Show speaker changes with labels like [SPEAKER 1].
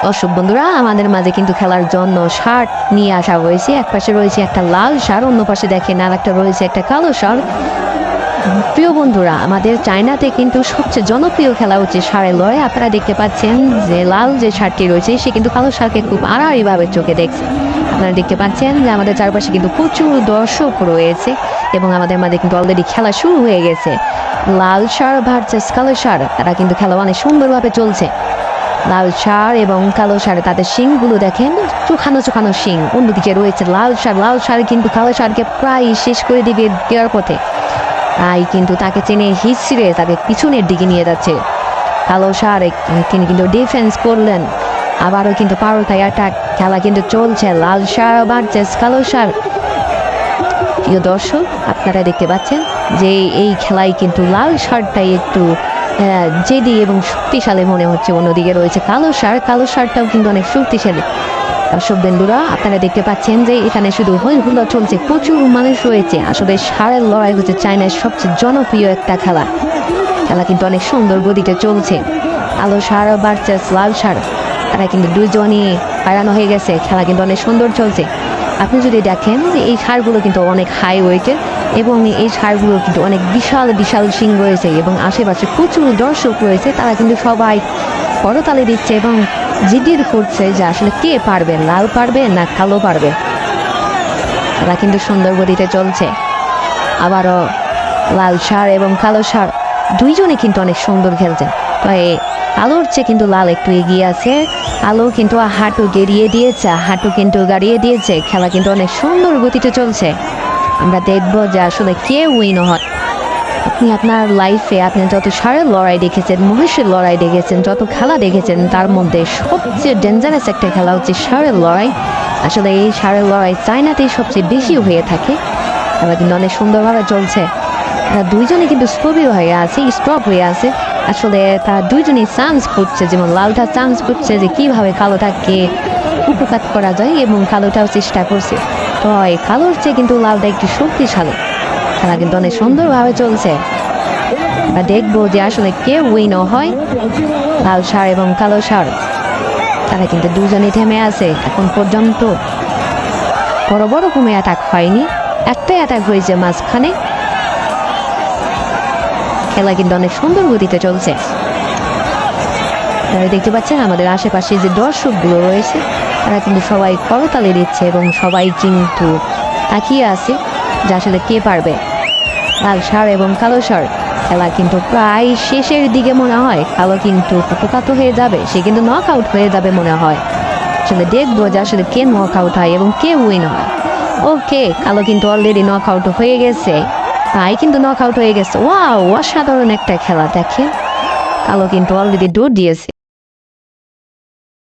[SPEAKER 1] দর্শক বন্ধুরা, আমাদের মাঝে কিন্তু খেলার জন্য শার্ট নিয়ে আসা হয়েছে। এক পাশে রয়েছে একটা লাল শার্ট, অন্য পাশে দেখেন আর একটা রয়েছে একটা কালো শার্ট। প্রিয় বন্ধুরা, আমাদের চায়নাতে কিন্তু সবচেয়ে জনপ্রিয় খেলা হচ্ছে ষাঁড়ের লড়াই। আপনারা দেখতে পাচ্ছেন যে লাল যে শার্টটি রয়েছে সে কিন্তু কালো শার্টকে খুব আড়াআড়িভাবে চোখে দেখছে। আপনারা দেখতে পাচ্ছেন যে আমাদের চারপাশে কিন্তু প্রচুর দর্শক রয়েছে এবং আমাদের মাঝে কিন্তু অলরেডি খেলা শুরু হয়ে গেছে। লাল ষাঁড় ভার্সেস কালো ষাঁড়, তারা কিন্তু খেলা অনেক সুন্দরভাবে চলছে। লাল ষাঁড় এবং কালো ষাঁড়, তাদের শিংগুলো দেখেন, চোখানো চোখানো শিং। অন্যদিকে রয়েছে লাল ষাঁড় কিন্তু কালো ষাঁড়কে প্রায় শেষ করে দিবে দেওয়ার পথে। তাই কিন্তু তাকে চেনে হিসড়ে তাকে পিছনের দিকে নিয়ে যাচ্ছে। কালো ষাঁড় তিনি কিন্তু ডিফেন্স করলেন, আবারও কিন্তু পারোটায় অ্যাটাক। খেলা কিন্তু চলছে, লাল ষাঁড় ভার্সেস কালো ষাঁড়। প্রিয় দর্শক, আপনারা দেখতে পাচ্ছেন যে এই খেলায় কিন্তু লাল ষাঁড়টাই একটু জেদি এবং শক্তিশালী মনে হচ্ছে। অন্যদিকে রয়েছে কালো ষাঁড়টাও কিন্তু অনেক শক্তিশালী। দর্শক বন্ধুরা, আপনারা দেখতে পাচ্ছেন যে এখানে শুধু হইহুল্লোড় চলছে, প্রচুর মানুষ রয়েছে। আসলে ষাঁড়ের লড়াই হচ্ছে চায়নার সবচেয়ে জনপ্রিয় একটা খেলা। খেলা কিন্তু অনেক সুন্দর গতিতে চলছে। কালো ষাঁড় ভার্সেস লাল ষাঁড়, তারা কিন্তু দুজনই হারানো হয়ে গেছে। খেলা কিন্তু অনেক সুন্দর চলছে। আপনি যদি দেখেন যে এই ষাঁড়গুলো কিন্তু অনেক হাই ওয়েটের এবং এই ষাঁড়গুলো কিন্তু অনেক বিশাল বিশাল শিং রয়েছে এবং আশেপাশে প্রচুর দর্শক রয়েছে। তারা কিন্তু সবাই করতালি দিচ্ছে এবং জিদ্দির করছে যে আসলে কে পারবে, লাল পারবে না কালো পারবে। তারা কিন্তু সুন্দর গতিতে চলছে। আবারও লাল ষাঁড় এবং কালো ষাঁড় দুইজনে কিন্তু অনেক সুন্দর খেলছে। তবে কালোর চেয়ে কিন্তু লাল একটু এগিয়ে আছে। কালো কিন্তু হাঁটু গাড়িয়ে দিয়েছে। খেলা কিন্তু অনেক সুন্দর গতিতে চলছে। আমরা দেখবো যে আসলে কে উইন হয়। আপনি আপনার লাইফে আপনি যত ষাঁড়ের লড়াই দেখেছেন, মহিষের লড়াই দেখেছেন, যত খেলা দেখেছেন, তার মধ্যে সবচেয়ে ডেঞ্জারাস একটা খেলা হচ্ছে ষাঁড়ের লড়াই। আসলে এই ষাঁড়ের লড়াই চায়নাতেই সবচেয়ে বেশি হয়ে থাকে। খেলা কিন্তু অনেক সুন্দরভাবে চলছে। দুইজনে কিন্তু স্টপ হয়ে আছে। আসলে তারা দুইজনেই চান্স করছে, যেমন লালটা চান্স করছে যে কিভাবে কালোটাকে উপকার করা যায় এবং কালোটাও চেষ্টা করছে। তো এই কালোর চেয়ে কিন্তু লালটা একটু শক্তিশালী। খেলা কিন্তু অনেক সুন্দরভাবে চলছে। আমরা দেখবো যে আসলে কে উইন হয়, লাল ষাঁড় এবং কালো ষাঁড়। তারা কিন্তু দুজনেই থেমে আছে এখন পর্যন্ত। বড় বড় কোনো অ্যাটাক হয়নি, একটাই অ্যাটাক হয়েছে মাঝখানে। খেলা কিন্তু অনেক সুন্দর গতিতে চলছে। আপনারা দেখতে পাচ্ছেন আমাদের আশেপাশে যে দর্শকগুলো রয়েছে তারা কিন্তু সবাই করতালি দিচ্ছে এবং সবাই কিন্তু তাকিয়ে আছে যে আসলে কে পারবে। লাল ষাঁড় এবং কালো ষাঁড়, খেলা কিন্তু প্রায় শেষের দিকে মনে হয়। কালো কিন্তু কুপকাত হয়ে যাবে, সে কিন্তু নক আউট হয়ে যাবে মনে হয়। আসলে দেখবো যে আসলে কে নক আউট হয় এবং কে উইন হয়। ওকে, কালো কিন্তু অলরেডি নক আউট হয়ে গেছে। তাই কিন্তু নক আউট হয়ে গেছে। ওয়াও, অসাধারণ একটা খেলা। দেখেন, কালো কিন্তু অলরেডি দৌড় দিয়েছে।